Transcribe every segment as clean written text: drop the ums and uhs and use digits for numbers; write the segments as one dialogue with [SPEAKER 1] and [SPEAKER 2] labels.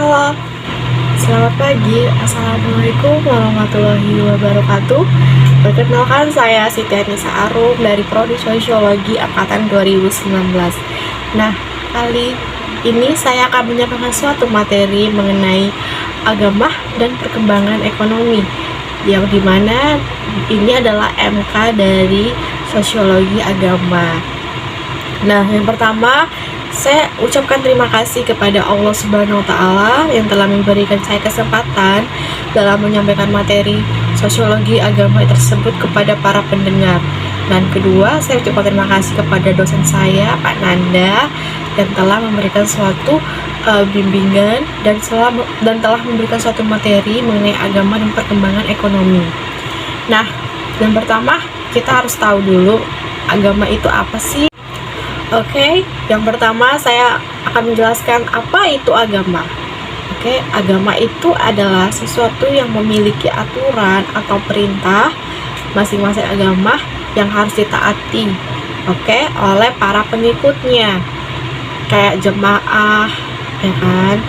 [SPEAKER 1] Halo, selamat pagi. Assalamualaikum warahmatullahi wabarakatuh. Perkenalkan, saya Siti Anissa Arum dari Prodi Sosiologi Angkatan 2019. Nah, kali ini saya akan menyampaikan suatu materi mengenai agama dan perkembangan ekonomi, yang dimana ini adalah MK dari Sosiologi Agama. Nah, yang pertama, saya ucapkan terima kasih kepada Allah Subhanahu wa Ta'ala yang telah memberikan saya kesempatan dalam menyampaikan materi sosiologi agama tersebut kepada para pendengar. Dan kedua, saya ucapkan terima kasih kepada dosen saya, Pak Nanda, yang telah memberikan suatu bimbingan dan telah memberikan suatu materi mengenai agama dan perkembangan ekonomi. Nah, yang pertama, kita harus tahu dulu agama itu apa sih? Oke, yang pertama saya akan menjelaskan apa itu agama. Oke, agama itu adalah sesuatu yang memiliki aturan atau perintah masing-masing agama yang harus ditaati, oleh para pengikutnya, kayak jemaah, ya kan?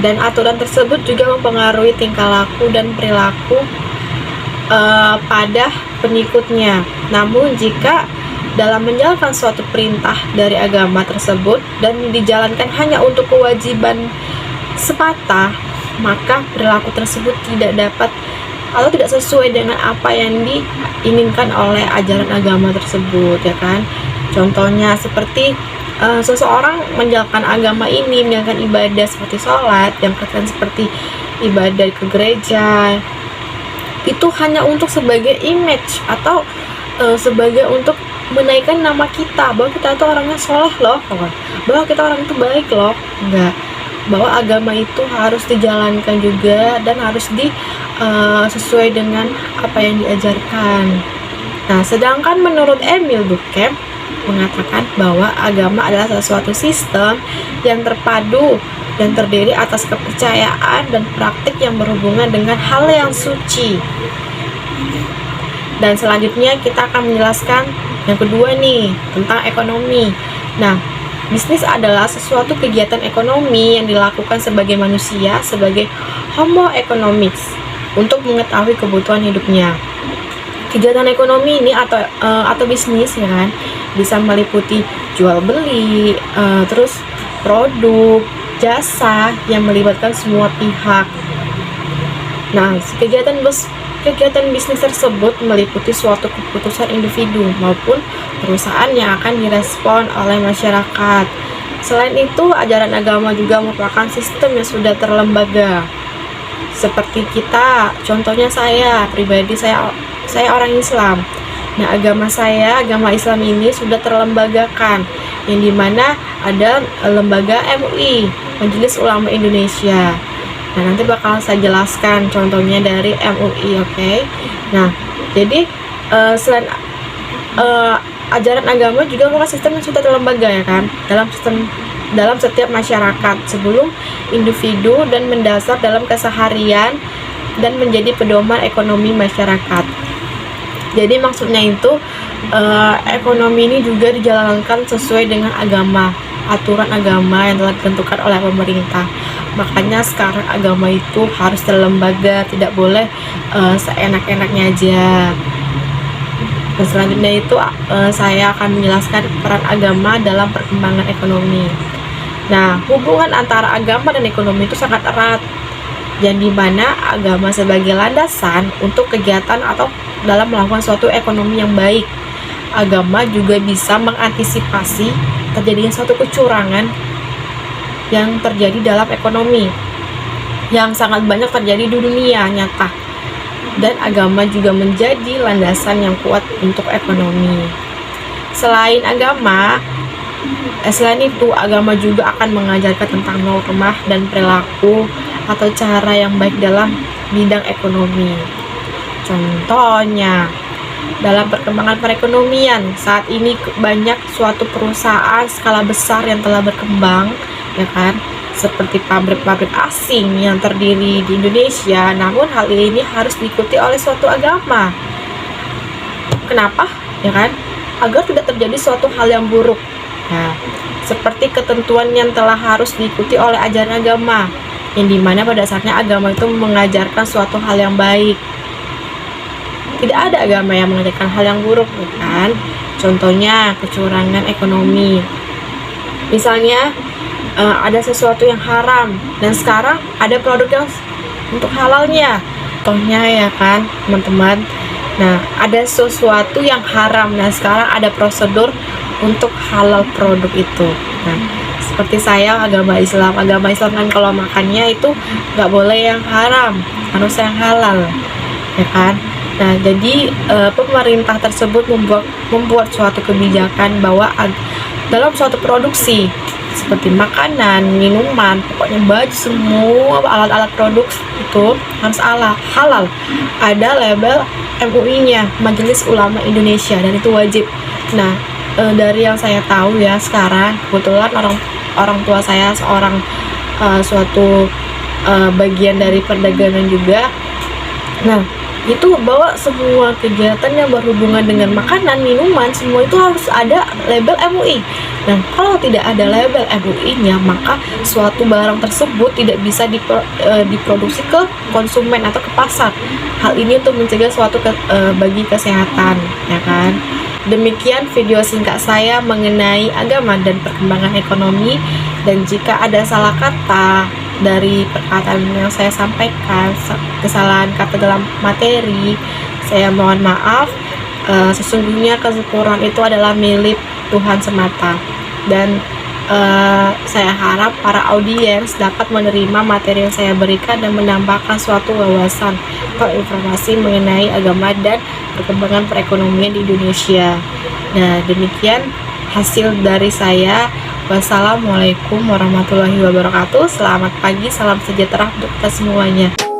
[SPEAKER 1] Dan aturan tersebut juga mempengaruhi tingkah laku dan perilaku pada pengikutnya. Namun jika dalam menjalankan suatu perintah dari agama tersebut dan dijalankan hanya untuk kewajiban semata, maka perilaku tersebut tidak dapat atau tidak sesuai dengan apa yang diinginkan oleh ajaran agama tersebut, ya kan? Contohnya seperti seseorang menjalankan agama ini, menjalankan ibadah seperti sholat, yang katakan seperti ibadah ke gereja, itu hanya untuk sebagai image atau sebagai untuk menaikkan nama kita, bahwa kita itu orangnya soleh loh, bahwa kita orang itu baik loh. Enggak, bahwa agama itu harus dijalankan juga dan harus sesuai dengan apa yang diajarkan. Nah, sedangkan menurut Emil Durkheim mengatakan bahwa agama adalah sesuatu sistem yang terpadu dan terdiri atas kepercayaan dan praktik yang berhubungan dengan hal yang suci. Dan selanjutnya kita akan menjelaskan yang kedua nih, tentang ekonomi. Nah, bisnis adalah sesuatu kegiatan ekonomi yang dilakukan sebagai manusia, sebagai homo economics, untuk mengetahui kebutuhan hidupnya. Kegiatan ekonomi ini atau bisnis, ya kan, bisa meliputi jual beli, terus produk, jasa yang melibatkan semua pihak. Nah, kegiatan bisnis tersebut meliputi suatu keputusan individu maupun perusahaan yang akan direspon oleh masyarakat. Selain itu, ajaran agama juga merupakan sistem yang sudah terlembaga. Seperti kita, contohnya saya pribadi, saya orang Islam. Nah, agama Islam ini sudah terlembagakan, yang dimana ada lembaga MUI, Majelis Ulama Indonesia. Nah, nanti bakal saya jelaskan contohnya dari MUI, oke? Nah, jadi selain ajaran agama juga merupakan sistem yang sudah terlembaga, ya kan, dalam setiap masyarakat sebelum individu dan mendasar dalam keseharian dan menjadi pedoman ekonomi masyarakat. Jadi maksudnya itu ekonomi ini juga dijalankan sesuai dengan agama, aturan agama yang telah ditentukan oleh pemerintah. Makanya sekarang agama itu harus terlembaga, tidak boleh seenak-enaknya aja. Dan selanjutnya itu saya akan menjelaskan peran agama dalam perkembangan ekonomi. Nah, hubungan antara agama dan ekonomi itu sangat erat, yang dimana agama sebagai landasan untuk kegiatan atau dalam melakukan suatu ekonomi yang baik. Agama juga bisa mengantisipasi terjadinya suatu kecurangan yang terjadi dalam ekonomi, yang sangat banyak terjadi di dunia nyata. Dan agama juga menjadi landasan yang kuat untuk ekonomi. Selain itu, agama juga akan mengajarkan tentang norma dan perilaku atau cara yang baik dalam bidang ekonomi. Contohnya, dalam perkembangan perekonomian, saat ini banyak suatu perusahaan skala besar yang telah berkembang, ya kan, seperti pabrik-pabrik asing yang terdiri di Indonesia. Namun hal ini harus diikuti oleh suatu agama. Kenapa? Ya kan, agar tidak terjadi suatu hal yang buruk. Nah, seperti ketentuan yang telah harus diikuti oleh ajaran agama. yang dimana pada dasarnya agama itu mengajarkan suatu hal yang baik. Tidak ada agama yang mengajarkan hal yang buruk, kan? Contohnya kecurangan ekonomi. Misalnya ada sesuatu yang haram dan sekarang ada produk yang untuk halalnya. Contohnya ya kan, teman-teman. Nah, ada sesuatu yang haram dan sekarang ada prosedur untuk halal produk itu. Nah, seperti saya agama Islam kan kalau makannya itu nggak boleh yang haram, harus yang halal, ya kan? Nah, jadi pemerintah tersebut membuat suatu kebijakan bahwa dalam suatu produksi seperti makanan, minuman, pokoknya baju, semua alat-alat produksi itu harus halal. Ada label MUI-nya, Majelis Ulama Indonesia, dan itu wajib. Nah, dari yang saya tahu ya sekarang, kebetulan orang tua saya seorang suatu bagian dari perdagangan juga. Nah, itu bahwa semua kegiatan yang berhubungan dengan makanan, minuman, semua itu harus ada label MUI. Dan kalau tidak ada label MUI-nya, maka suatu barang tersebut tidak bisa diproduksi ke konsumen atau ke pasar. Hal ini untuk mencegah suatu bagi kesehatan, ya kan? Demikian video singkat saya mengenai agama dan perkembangan ekonomi, dan jika ada salah kata dari perkataan yang saya sampaikan, kesalahan kata dalam materi, saya mohon maaf. Sesungguhnya kesempurnaan itu adalah milik Tuhan semata, dan saya harap para audiens dapat menerima materi yang saya berikan dan menambahkan suatu wawasan atau informasi mengenai agama dan perkembangan perekonomian di Indonesia. Nah, demikian hasil dari saya. Wassalamualaikum warahmatullahi wabarakatuh. Selamat pagi, salam sejahtera untuk kita semuanya.